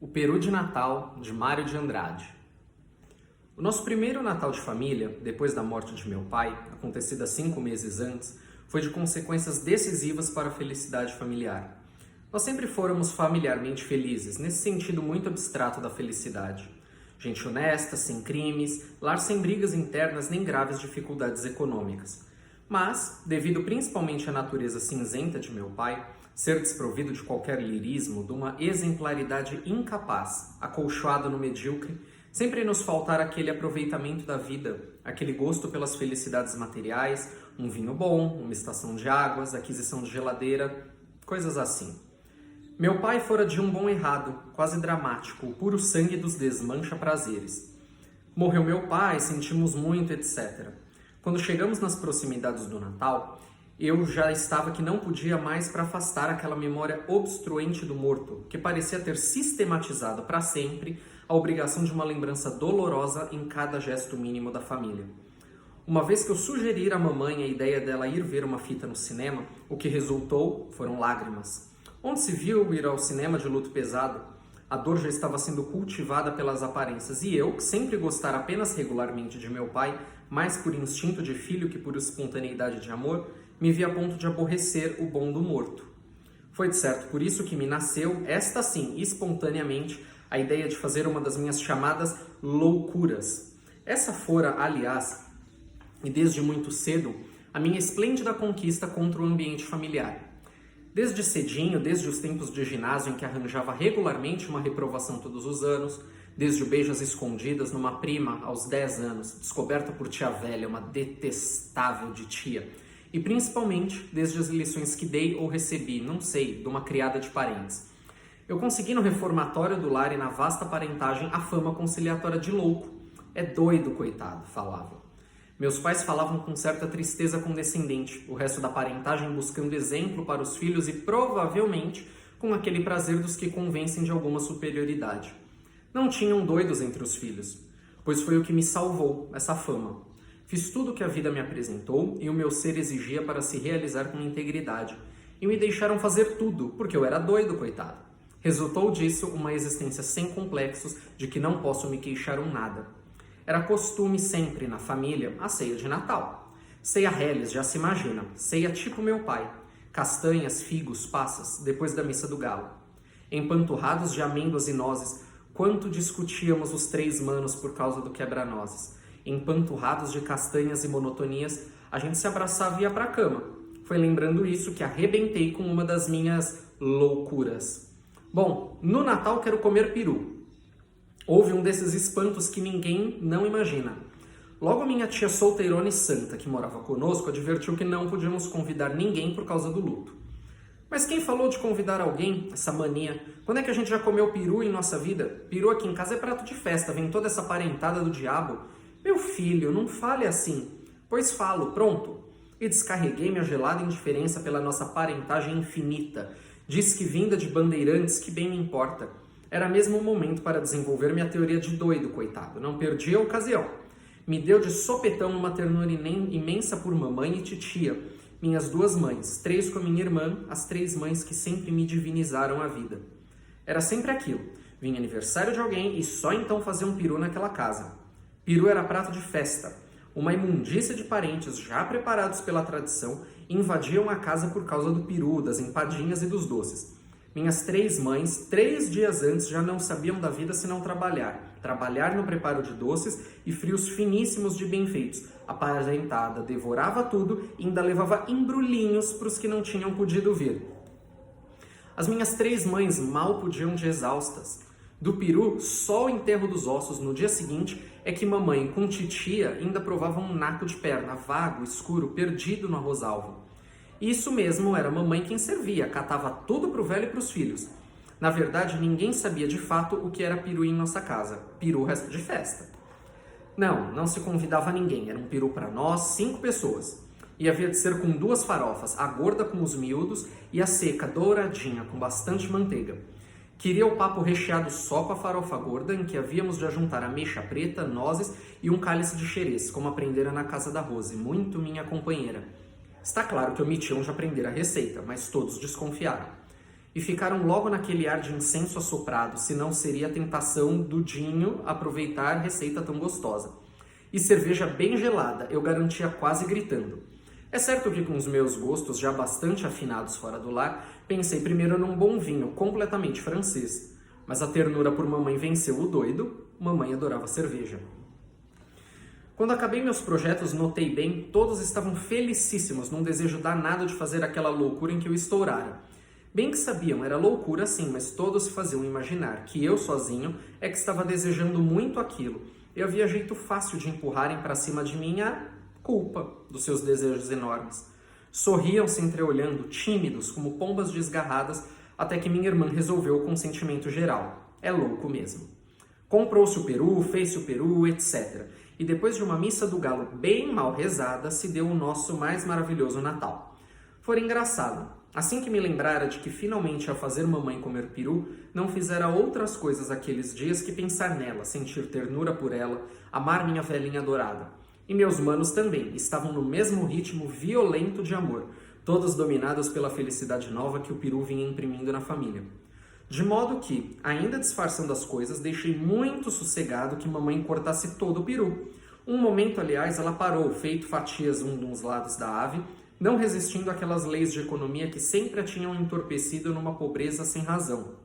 O Peru de Natal, de Mário de Andrade. O nosso primeiro Natal de família, depois da morte de meu pai, acontecida 5 meses antes, foi de consequências decisivas para a felicidade familiar. Nós sempre fôramos familiarmente felizes, nesse sentido muito abstrato da felicidade. Gente honesta, sem crimes, lar sem brigas internas nem graves dificuldades econômicas. Mas, devido principalmente à natureza cinzenta de meu pai, ser desprovido de qualquer lirismo, de uma exemplaridade incapaz, acolchoado no medíocre, sempre nos faltar aquele aproveitamento da vida, aquele gosto pelas felicidades materiais, um vinho bom, uma estação de águas, aquisição de geladeira, coisas assim. Meu pai fora de um bom errado, quase dramático, o puro sangue dos desmancha-prazeres. Morreu meu pai, sentimos muito, etc. Quando chegamos nas proximidades do Natal, eu já estava que não podia mais para afastar aquela memória obstruente do morto, que parecia ter sistematizado para sempre a obrigação de uma lembrança dolorosa em cada gesto mínimo da família. Uma vez que eu sugeri à mamãe a ideia dela ir ver uma fita no cinema, o que resultou foram lágrimas. Onde se viu ir ao cinema de luto pesado? A dor já estava sendo cultivada pelas aparências e eu, que sempre gostara apenas regularmente de meu pai, mais por instinto de filho que por espontaneidade de amor, me vi a ponto de aborrecer o bom do morto. Foi de certo por isso que me nasceu, esta sim, espontaneamente, a ideia de fazer uma das minhas chamadas loucuras. Essa fora, aliás, e desde muito cedo, a minha esplêndida conquista contra o ambiente familiar. Desde cedinho, desde os tempos de ginásio em que arranjava regularmente uma reprovação todos os anos, desde o beijo às escondidas numa prima aos 10 anos, descoberta por tia velha, uma detestável de tia, e principalmente desde as lições que dei ou recebi, não sei, de uma criada de parentes. Eu consegui no reformatório do lar e na vasta parentagem a fama conciliatória de louco. É doido, coitado, falavam. Meus pais falavam com certa tristeza condescendente, o resto da parentagem buscando exemplo para os filhos e provavelmente com aquele prazer dos que convencem de alguma superioridade. Não tinham doidos entre os filhos, pois foi o que me salvou, essa fama. Fiz tudo o que a vida me apresentou e o meu ser exigia para se realizar com integridade. E me deixaram fazer tudo, porque eu era doido, coitado. Resultou disso uma existência sem complexos de que não posso me queixar nada. Era costume sempre, na família, a ceia de Natal. Ceia reles, já se imagina. Ceia tipo meu pai. Castanhas, figos, passas, depois da missa do galo. Empanturrados de amêndoas e nozes, quanto discutíamos os 3 manos por causa do quebra-nozes. Empanturrados de castanhas e monotonias, a gente se abraçava e ia pra cama. Foi lembrando isso que arrebentei com uma das minhas loucuras. Bom, no Natal quero comer peru. Houve um desses espantos que ninguém não imagina. Logo minha tia solteirona e santa, que morava conosco, advertiu que não podíamos convidar ninguém por causa do luto. Mas quem falou de convidar alguém? Essa mania. Quando é que a gente já comeu peru em nossa vida? Peru aqui em casa é prato de festa, vem toda essa parentada do diabo. Meu filho, não fale assim. Pois falo, pronto. E descarreguei minha gelada indiferença pela nossa parentagem infinita. Diz que vinda de bandeirantes, que bem me importa. Era mesmo o momento para desenvolver minha teoria de doido, coitado. Não perdi a ocasião. Me deu de sopetão uma ternura imensa por mamãe e titia, minhas 2 mães, 3 com a minha irmã, as 3 mães que sempre me divinizaram a vida. Era sempre aquilo. Vinha aniversário de alguém e só então fazia um peru naquela casa. Peru era prato de festa. Uma imundícia de parentes já preparados pela tradição invadiam a casa por causa do peru, das empadinhas e dos doces. Minhas 3 mães, 3 dias antes, já não sabiam da vida senão trabalhar. Trabalhar no preparo de doces e frios finíssimos de bem-feitos. A parentada devorava tudo e ainda levava embrulhinhos para os que não tinham podido vir. As minhas 3 mães mal podiam de exaustas. Do peru, só o enterro dos ossos no dia seguinte é que mamãe com titia ainda provavam um naco de perna, vago, escuro, perdido no arroz-alvo. Isso mesmo, era a mamãe quem servia, catava tudo pro velho e pros filhos. Na verdade, ninguém sabia de fato o que era peru em nossa casa. Peru resto de festa. Não se convidava ninguém, era um peru para nós, 5 pessoas. E havia de ser com 2 farofas, a gorda com os miúdos e a seca, douradinha, com bastante manteiga. Queria o papo recheado só com a farofa gorda, em que havíamos de ajuntar ameixa preta, nozes e um cálice de xerez, como aprendera na casa da Rose, muito minha companheira. Está claro que omitiam de aprender a receita, mas todos desconfiaram. e ficaram logo naquele ar de incenso assoprado, senão seria a tentação do Dinho aproveitar receita tão gostosa. E cerveja bem gelada, eu garantia quase gritando. É certo que com os meus gostos já bastante afinados fora do lar, pensei primeiro num bom vinho completamente francês. Mas a ternura por mamãe venceu o doido, mamãe adorava cerveja. Quando acabei meus projetos, notei bem, todos estavam felicíssimos num desejo danado de fazer aquela loucura em que eu estourara. Bem que sabiam, era loucura sim, mas todos se faziam imaginar que eu sozinho é que estava desejando muito aquilo. E havia jeito fácil de empurrarem para cima de mim a culpa dos seus desejos enormes. Sorriam se entreolhando, tímidos, como pombas desgarradas, até que minha irmã resolveu o consentimento geral. É louco mesmo. Comprou-se o peru, fez-se o peru, etc. E depois de uma missa do galo bem mal rezada, se deu o nosso mais maravilhoso Natal. Foi engraçado. Assim que me lembrara de que finalmente ia fazer mamãe comer peru, não fizera outras coisas aqueles dias que pensar nela, sentir ternura por ela, amar minha velhinha adorada. E meus manos também estavam no mesmo ritmo violento de amor, todos dominados pela felicidade nova que o peru vinha imprimindo na família. De modo que, ainda disfarçando as coisas, deixei muito sossegado que mamãe cortasse todo o peru. Um momento, aliás, ela parou, feito fatias um dos lados da ave, não resistindo àquelas leis de economia que sempre a tinham entorpecido numa pobreza sem razão.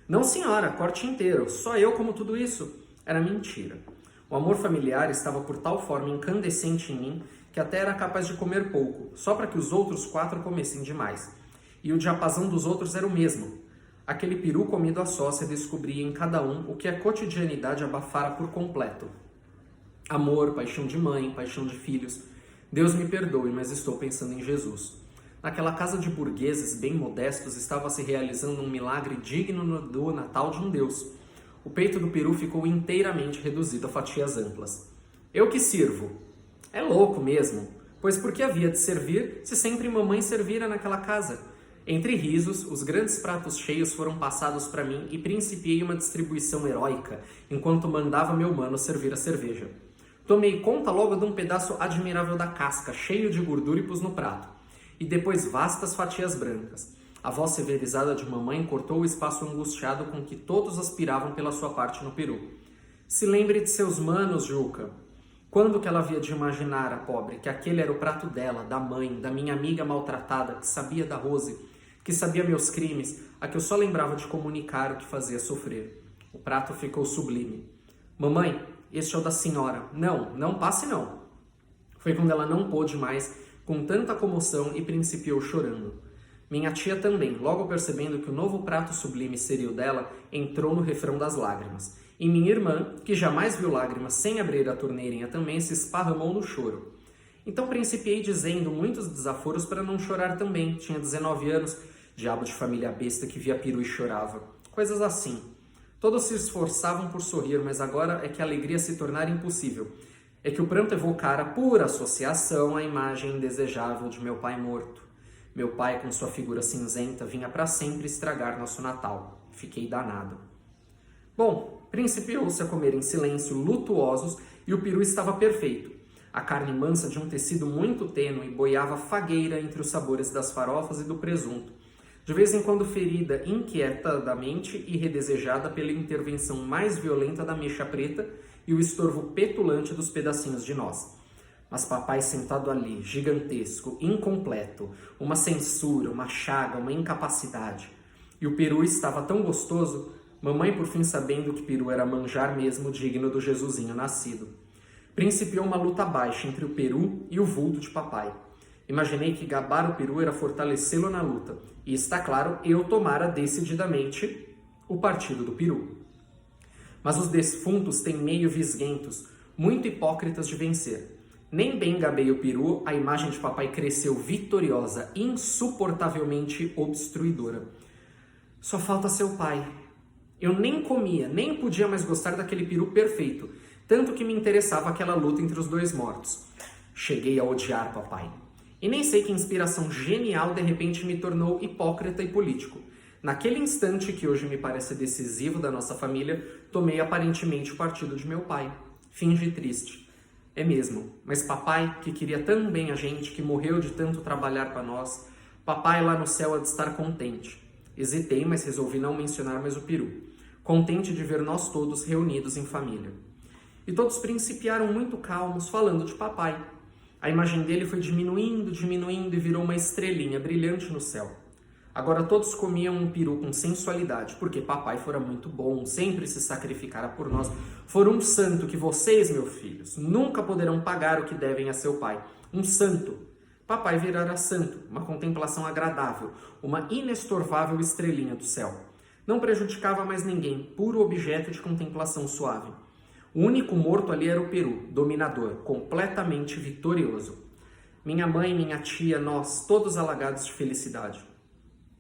Não, senhora, corte inteiro, só eu como tudo isso. Era mentira. O amor familiar estava por tal forma incandescente em mim que até era capaz de comer pouco, só para que os outros 4 comessem demais. E o diapasão dos outros era o mesmo. Aquele peru comido a sócia descobria em cada um o que a cotidianidade abafara por completo. Amor, paixão de mãe, paixão de filhos. Deus me perdoe, mas estou pensando em Jesus. Naquela casa de burgueses bem modestos estava se realizando um milagre digno do Natal de um Deus. O peito do peru ficou inteiramente reduzido a fatias amplas. Eu que sirvo. É louco mesmo, pois por que havia de servir se sempre mamãe servira naquela casa? Entre risos, os grandes pratos cheios foram passados para mim e principiei uma distribuição heróica, enquanto mandava meu mano servir a cerveja. Tomei conta logo de um pedaço admirável da casca, cheio de gordura e pus no prato. E depois vastas fatias brancas. A voz severizada de mamãe cortou o espaço angustiado com que todos aspiravam pela sua parte no peru. Se lembre de seus manos, Juca. Quando que ela havia de imaginar, a pobre, que aquele era o prato dela, da mãe, da minha amiga maltratada, que sabia da Rose, que sabia meus crimes, a que eu só lembrava de comunicar o que fazia sofrer. O prato ficou sublime. Mamãe, este é o da senhora. Não, não passe não. Foi quando ela não pôde mais, com tanta comoção, e principiou chorando. Minha tia também, logo percebendo que o novo prato sublime seria o dela, entrou no refrão das lágrimas. E minha irmã, que jamais viu lágrimas sem abrir a torneirinha também, se esparramou no choro. Então principiei dizendo muitos desaforos para não chorar também. Tinha 19 anos, diabo de família besta que via peru e chorava. Coisas assim. Todos se esforçavam por sorrir, mas agora é que a alegria se tornara impossível. É que o pranto evocara, por associação, a imagem indesejável de meu pai morto. Meu pai, com sua figura cinzenta, vinha para sempre estragar nosso Natal. Fiquei danado. Bom, principiou-se a comer em silêncio, lutuosos, e o peru estava perfeito. A carne mansa de um tecido muito tênue boiava fagueira entre os sabores das farofas e do presunto. De vez em quando ferida inquietadamente e redesejada pela intervenção mais violenta da mecha preta e o estorvo petulante dos pedacinhos de noz. Mas papai sentado ali, gigantesco, incompleto, uma censura, uma chaga, uma incapacidade. E o peru estava tão gostoso, mamãe por fim sabendo que peru era manjar mesmo digno do Jesusinho nascido. Principiou uma luta baixa entre o peru e o vulto de papai. Imaginei que gabar o peru era fortalecê-lo na luta, e está claro, eu tomara decididamente o partido do peru. Mas os defuntos têm meio visguentos, muito hipócritas de vencer. Nem bem gabei o peru, a imagem de papai cresceu vitoriosa, insuportavelmente obstruidora. Só falta seu pai. Eu nem comia, nem podia mais gostar daquele peru perfeito, tanto que me interessava aquela luta entre os dois mortos. Cheguei a odiar papai. E nem sei que inspiração genial de repente me tornou hipócrita e político. Naquele instante que hoje me parece decisivo da nossa família, tomei aparentemente o partido de meu pai. Fingi triste. É mesmo, mas papai, que queria tão bem a gente, que morreu de tanto trabalhar para nós, papai lá no céu há de estar contente. Hesitei, mas resolvi não mencionar mais o peru, contente de ver nós todos reunidos em família. E todos principiaram muito calmos, falando de papai. A imagem dele foi diminuindo e virou uma estrelinha brilhante no céu. Agora todos comiam um peru com sensualidade, porque papai fora muito bom, sempre se sacrificara por nós. Fora um santo que vocês, meus filhos, nunca poderão pagar o que devem a seu pai. Um santo. Papai virara santo, uma contemplação agradável, uma inestorvável estrelinha do céu. Não prejudicava mais ninguém, puro objeto de contemplação suave. O único morto ali era o peru, dominador, completamente vitorioso. Minha mãe, minha tia, nós, todos alagados de felicidade.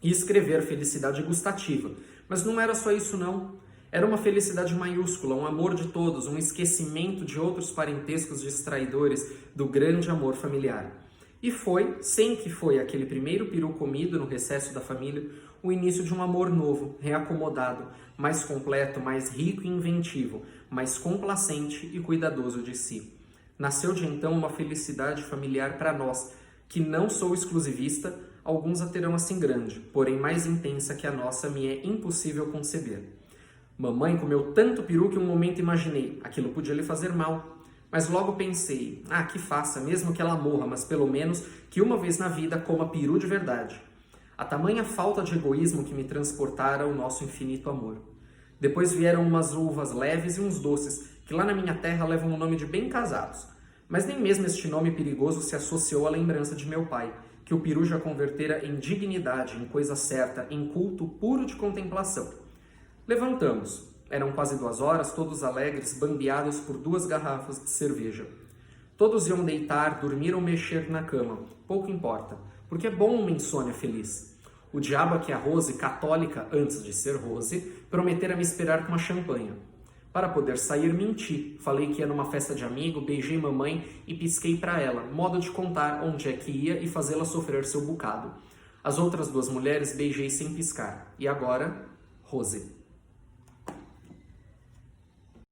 E escrever felicidade gustativa, mas não era só isso não. Era uma felicidade maiúscula, um amor de todos, um esquecimento de outros parentescos distraidores do grande amor familiar. E foi, sem que foi aquele primeiro peru comido no recesso da família, o início de um amor novo, reacomodado, mais completo, mais rico e inventivo, mais complacente e cuidadoso de si. Nasceu de então uma felicidade familiar para nós, que não sou exclusivista, alguns a terão assim grande, porém mais intensa que a nossa me é impossível conceber. Mamãe comeu tanto peru que um momento imaginei, aquilo podia lhe fazer mal. Mas logo pensei, que faça, mesmo que ela morra, mas pelo menos que uma vez na vida coma peru de verdade. A tamanha falta de egoísmo que me transportara ao nosso infinito amor. Depois vieram umas uvas leves e uns doces, que lá na minha terra levam o nome de bem casados. Mas nem mesmo este nome perigoso se associou à lembrança de meu pai, que o peru já convertera em dignidade, em coisa certa, em culto puro de contemplação. Levantamos. Eram quase 2 horas, todos alegres, bambeados por 2 garrafas de cerveja. Todos iam deitar, dormir ou mexer na cama. Pouco importa, porque é bom uma insônia feliz. O diabo é que a Rose, católica antes de ser Rose, prometera me esperar com uma champanha. Para poder sair, menti. Falei que ia numa festa de amigo, beijei mamãe e pisquei para ela, modo de contar onde é que ia e fazê-la sofrer seu bocado. As outras 2 mulheres beijei sem piscar. E agora, Rose.